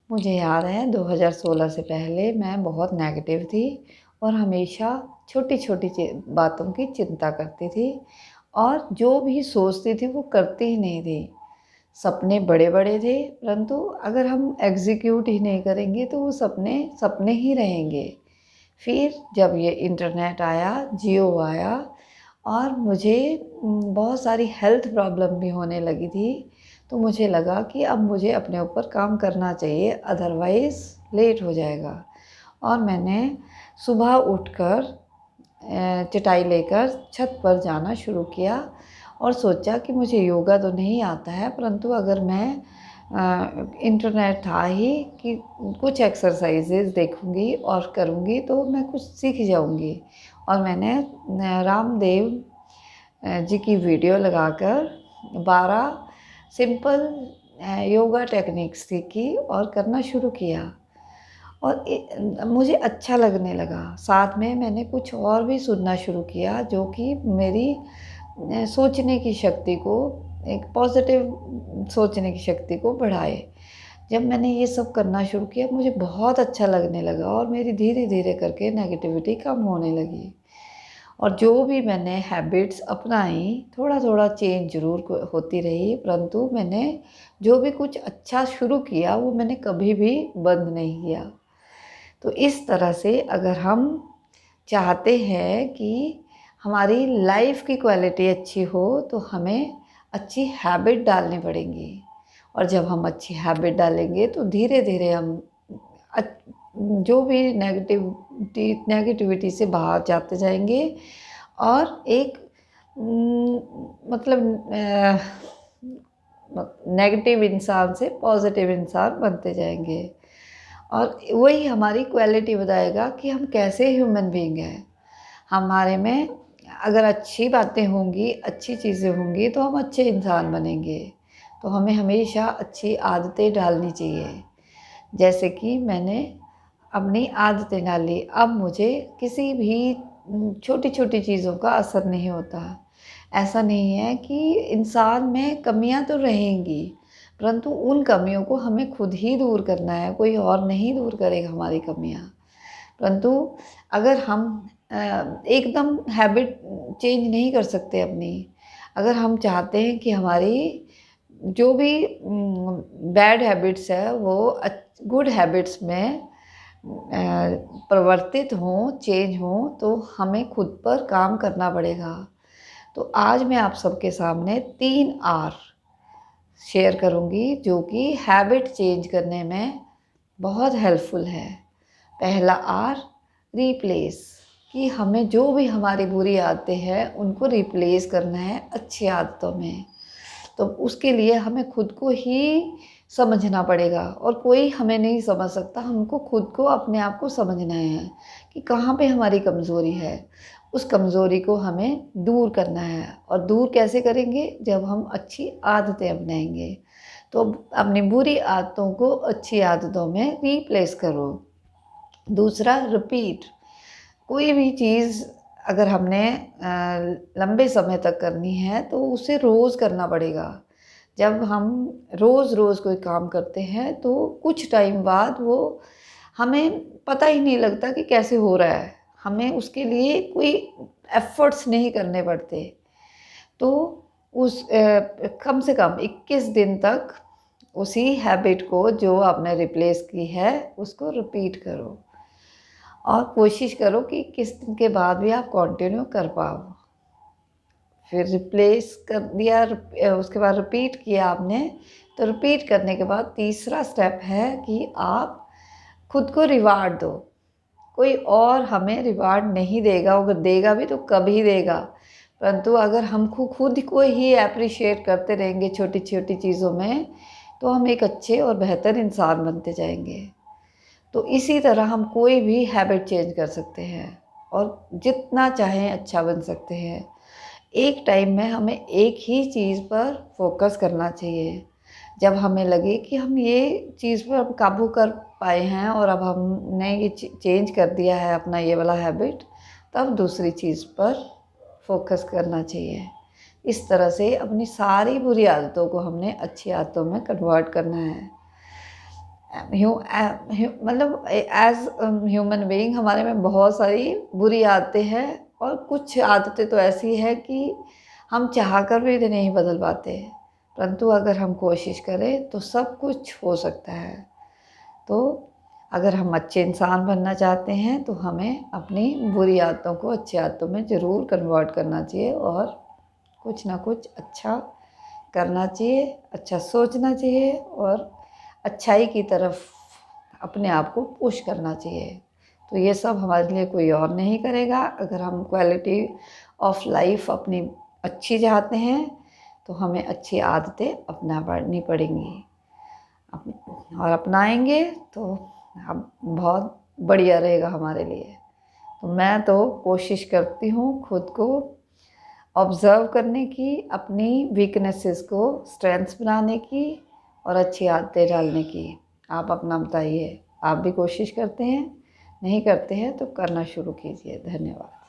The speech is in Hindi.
मुझे याद है 2016 से पहले मैं बहुत नेगेटिव थी और हमेशा छोटी-छोटी बातों की चिंता करती थी और जो भी सोचती थी वो करती ही नहीं थी। सपने बड़े-बड़े थे, परंतु अगर हम एग्ज़ीक्यूट ही नहीं करेंगे तो वो सपने सपने ही रहेंगे। फिर जब ये इंटरनेट आया, जियो आया और मुझे बहुत सारी हेल्थ प्रॉब्लम भी होने लगी थी, तो मुझे लगा कि अब मुझे अपने ऊपर काम करना चाहिए, अदरवाइज़ लेट हो जाएगा। और मैंने सुबह उठकर चटाई लेकर छत पर जाना शुरू किया और सोचा कि मुझे योगा तो नहीं आता है, परंतु अगर मैं इंटरनेट था ही कि कुछ एक्सरसाइजेज़ देखूँगी और करूँगी तो मैं कुछ सीख जाऊँगी। और मैंने रामदेव जी की वीडियो लगाकर 12 सिंपल योगा टेक्निक्स सीखी और करना शुरू किया और मुझे अच्छा लगने लगा। साथ में मैंने कुछ और भी सुनना शुरू किया जो कि मेरी सोचने की शक्ति को, एक पॉज़िटिव सोचने की शक्ति को बढ़ाए। जब मैंने ये सब करना शुरू किया मुझे बहुत अच्छा लगने लगा और मेरी धीरे-धीरे करके नेगेटिविटी कम होने लगी। और जो भी मैंने हैबिट्स अपनाई, थोड़ा-थोड़ा चेंज ज़रूर होती रही, परंतु मैंने जो भी कुछ अच्छा शुरू किया वो मैंने कभी भी बंद नहीं किया। तो इस तरह से अगर हम चाहते हैं कि हमारी लाइफ की क्वालिटी अच्छी हो तो हमें अच्छी हैबिट डालनी पड़ेंगी और जब हम अच्छी हैबिट डालेंगे तो धीरे-धीरे हम जो भी नेगेटिविटी से बाहर जाते जाएंगे और एक मतलब नेगेटिव इंसान से पॉजिटिव इंसान बनते जाएंगे और वही हमारी क्वालिटी बताएगा कि हम कैसे ह्यूमन बीइंग हैं। हमारे में अगर अच्छी बातें होंगी, अच्छी चीज़ें होंगी तो हम अच्छे इंसान बनेंगे। तो हमें हमेशा अच्छी आदतें डालनी चाहिए। जैसे कि मैंने अपनी आदतें डाली, अब मुझे किसी भी छोटी-छोटी चीज़ों का असर नहीं होता। ऐसा नहीं है कि इंसान में कमियां तो रहेंगी, परंतु उन कमियों को हमें खुद ही दूर करना है, कोई और नहीं दूर करेगा हमारी कमियां। परंतु अगर हम एकदम हैबिट चेंज नहीं कर सकते अपनी, अगर हम चाहते हैं कि हमारी जो भी बैड हैबिट्स है वो गुड हैबिट्स में परिवर्तित हों, चेंज हों, तो हमें खुद पर काम करना पड़ेगा। तो आज मैं आप सबके सामने 3 आर शेयर करूँगी जो कि हैबिट चेंज करने में बहुत हेल्पफुल है। पहला आर, रिप्लेस, कि हमें जो भी हमारी बुरी आदतें हैं उनको रिप्लेस करना है अच्छी आदतों में। तो उसके लिए हमें खुद को ही समझना पड़ेगा और कोई हमें नहीं समझ सकता। हमको खुद को, अपने आप को समझना है कि कहाँ पे हमारी कमज़ोरी है। उस कमज़ोरी को हमें दूर करना है और दूर कैसे करेंगे? जब हम अच्छी आदतें अपनाएंगे। तो अपनी बुरी आदतों को अच्छी आदतों में रिप्लेस करो। दूसरा, रिपीट। कोई भी चीज़ अगर हमने लंबे समय तक करनी है तो उसे रोज़ करना पड़ेगा। जब हम रोज़-रोज़ कोई काम करते हैं तो कुछ टाइम बाद वो हमें पता ही नहीं लगता कि कैसे हो रहा है। हमें उसके लिए कोई एफ़र्ट्स नहीं करने पड़ते। तो उस कम से कम 21 दिन तक उसी हैबिट को जो आपने रिप्लेस की है उसको रिपीट करो और कोशिश करो कि किस दिन के बाद भी आप कंटिन्यू कर पाओ। फिर रिप्लेस कर दिया, उसके बाद रिपीट किया आपने, तो रिपीट करने के बाद तीसरा स्टेप है कि आप खुद को रिवार्ड दो। कोई और हमें रिवार्ड नहीं देगा, अगर देगा भी तो कभी देगा, परंतु अगर हम खुद को ही एप्रिशिएट करते रहेंगे छोटी छोटी चीज़ों में तो हम एक अच्छे और बेहतर इंसान बनते जाएंगे। तो इसी तरह हम कोई भी हैबिट चेंज कर सकते हैं और जितना चाहें अच्छा बन सकते हैं। एक टाइम में हमें एक ही चीज़ पर फोकस करना चाहिए। जब हमें लगे कि हम ये चीज़ पर अब काबू कर पाए हैं और अब हमने ये चेंज कर दिया है अपना ये वाला हैबिट, तब दूसरी चीज़ पर फोकस करना चाहिए। इस तरह से अपनी सारी बुरी आदतों को हमने अच्छी आदतों में कन्वर्ट करना है। मतलब एज ह्यूमन बीइंग हमारे में बहुत सारी बुरी आदतें हैं, और कुछ आदतें तो ऐसी है कि हम चाह कर भी इन्हें नहीं बदल पाते, परंतु अगर हम कोशिश करें तो सब कुछ हो सकता है। तो अगर हम अच्छे इंसान बनना चाहते हैं तो हमें अपनी बुरी आदतों को अच्छी आदतों में ज़रूर कन्वर्ट करना चाहिए, और कुछ ना कुछ अच्छा करना चाहिए, अच्छा सोचना चाहिए, और अच्छाई की तरफ अपने आप को पुश करना चाहिए। तो ये सब हमारे लिए कोई और नहीं करेगा। अगर हम क्वालिटी ऑफ लाइफ अपनी अच्छी चाहते हैं तो हमें अच्छी आदतें अपनानी पड़ेंगी, और अपनाएंगे तो अब बहुत बढ़िया रहेगा हमारे लिए। तो मैं तो कोशिश करती हूँ खुद को ऑब्ज़र्व करने की, अपनी वीकनेसेस को स्ट्रेंथ्स बनाने की, और अच्छी आदतें डालने की। आप अपना बताइए, आप भी कोशिश करते हैं? नहीं करते हैं तो करना शुरू कीजिए। धन्यवाद।